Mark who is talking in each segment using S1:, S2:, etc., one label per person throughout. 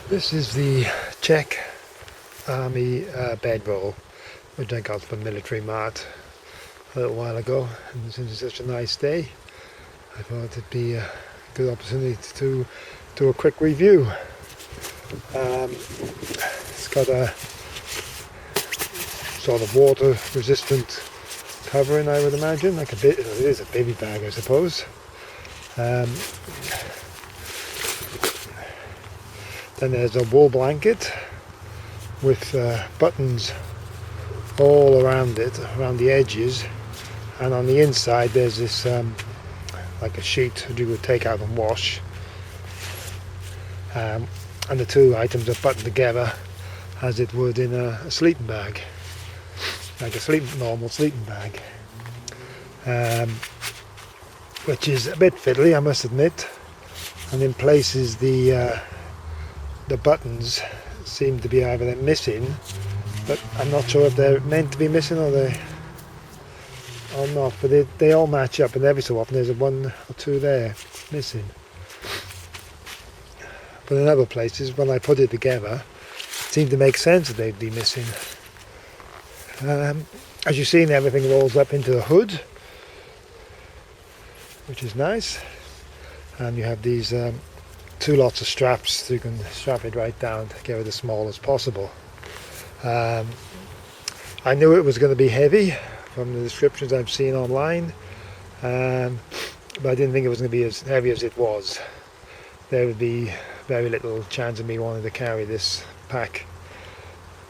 S1: This is the Czech Army bedroll, which I got from Military Mart a little while ago. And since it's such a nice day, I thought it'd be a good opportunity to do a quick review. It's got a sort of water-resistant covering, I would imagine, like it is a baby bag, I suppose. Then there's a wool blanket with buttons all around it, around the edges, and on the inside there's this like a sheet that you would take out and wash, and the two items are buttoned together as it would in a sleeping bag, like a normal sleeping bag, which is a bit fiddly, I must admit. And in places the buttons seem to be either missing, but I'm not sure if they're meant to be missing or not, but they all match up, and every so often there's one or two there missing. But in other places, when I put it together, it seemed to make sense that they'd be missing. As you've seen, everything rolls up into the hood, which is nice, and you have these two lots of straps, so you can strap it right down to get it as small as possible. I knew it was going to be heavy from the descriptions I've seen online, but I didn't think it was going to be as heavy as it was. There would be very little chance of me wanting to carry this pack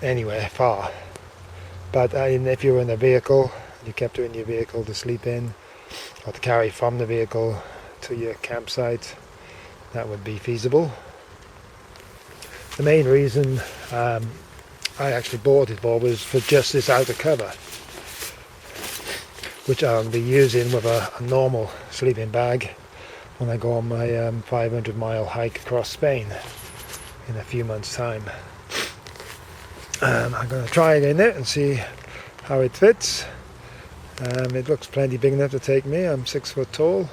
S1: anywhere far. But if you were in a vehicle, you kept it in your vehicle to sleep in, or to carry from the vehicle to your campsite, that would be feasible. The main reason I actually bought it for was for just this outer cover, which I'll be using with a normal sleeping bag when I go on my 500-mile hike across Spain in a few months' time. I'm going to try it in it and see how it fits. It looks plenty big enough to take me. I'm 6 foot tall.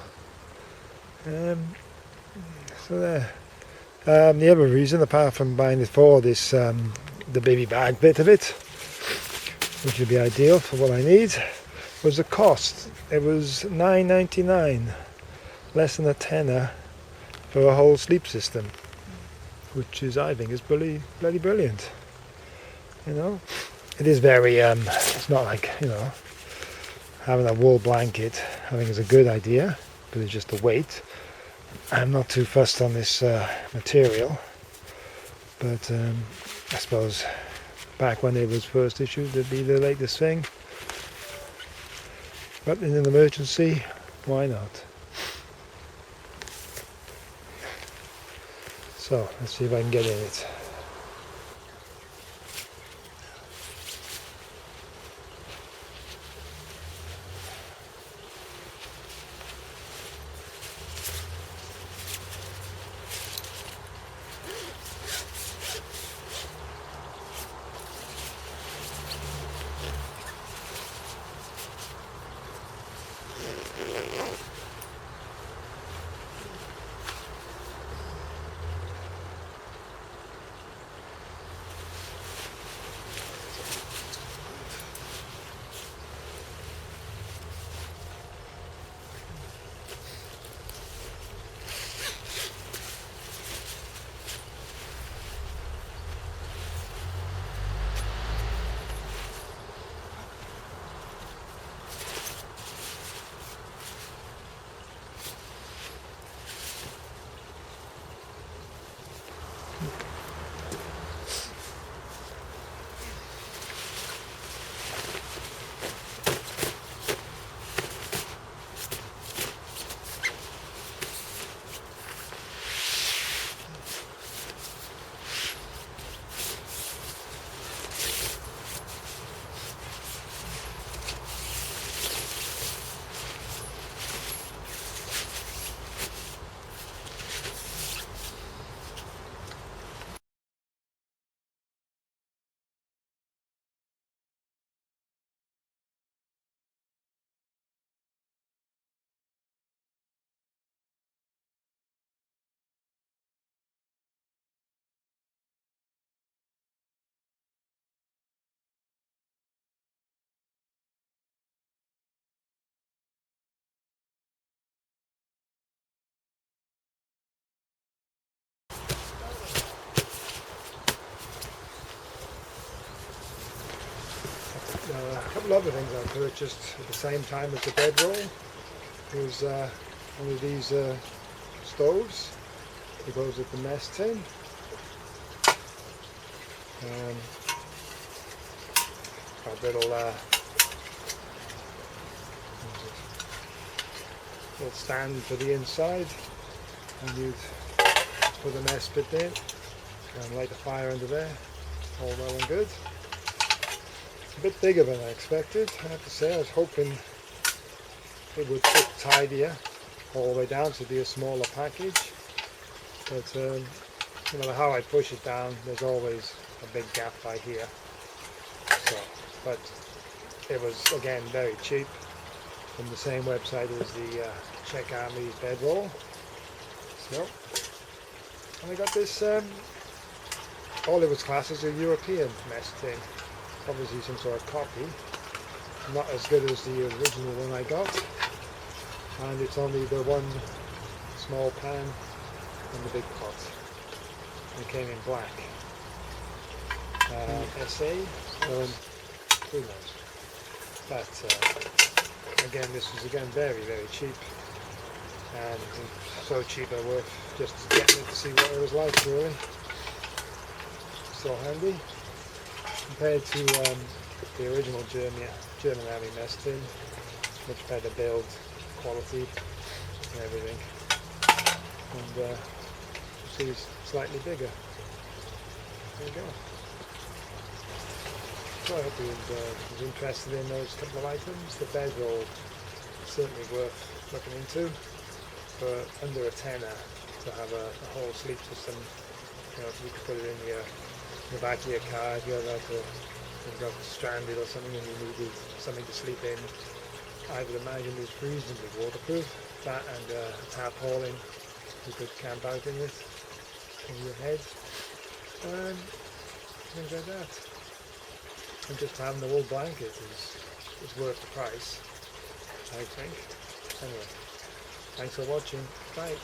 S1: So there. The other reason, apart from buying it for this, the baby bag bit of it, which would be ideal for what I need, was the cost. It was $9.99, less than a tenner for a whole sleep system, which is, I think, is bloody brilliant. You know, it is very. It's not like, having a wool blanket. I think is a good idea, but it's just the weight. I'm not too fussed on this material, but I suppose back when it was first issued it'd be the latest thing. But in an emergency, why not? So let's see if I can get in it. couple other things I purchased at the same time as the Bedroll. Was one of these stoves. It goes with the mess tin. Got a little stand for the inside, and you'd put the mess pit in and light a fire under there. All well and good. A bit bigger than I expected, I have to say. I was hoping it would fit tidier all the way down to be a smaller package, but no matter how I push it down, there's always a big gap by here. So, but it was again very cheap, from the same website as the Czech Army's Bedroll. So, and I got this, all it was classed as a European mess tin, obviously some sort of copy, not as good as the original one I got, and it's only the one small pan and the big pot. It came in black. SA, who knows, but again, this was again very cheap, and so cheap I worth just getting it to see what it was like, really. So handy compared to the original German Army mess tin. Much better build quality and everything, and see it's slightly bigger. There you go. So I hope you was interested in those couple of items. The Bedroll is certainly worth looking into. For under a tenner to have a whole sleep system, you know, you could put it in the back of your car if you ever had to, you got stranded or something and you needed something to sleep in. I would imagine it's reasonably waterproof. That and a tarpaulin you could camp out in it over your head. Things like that. And just having the wool blanket is worth the price, I think. Anyway, thanks for watching. Bye.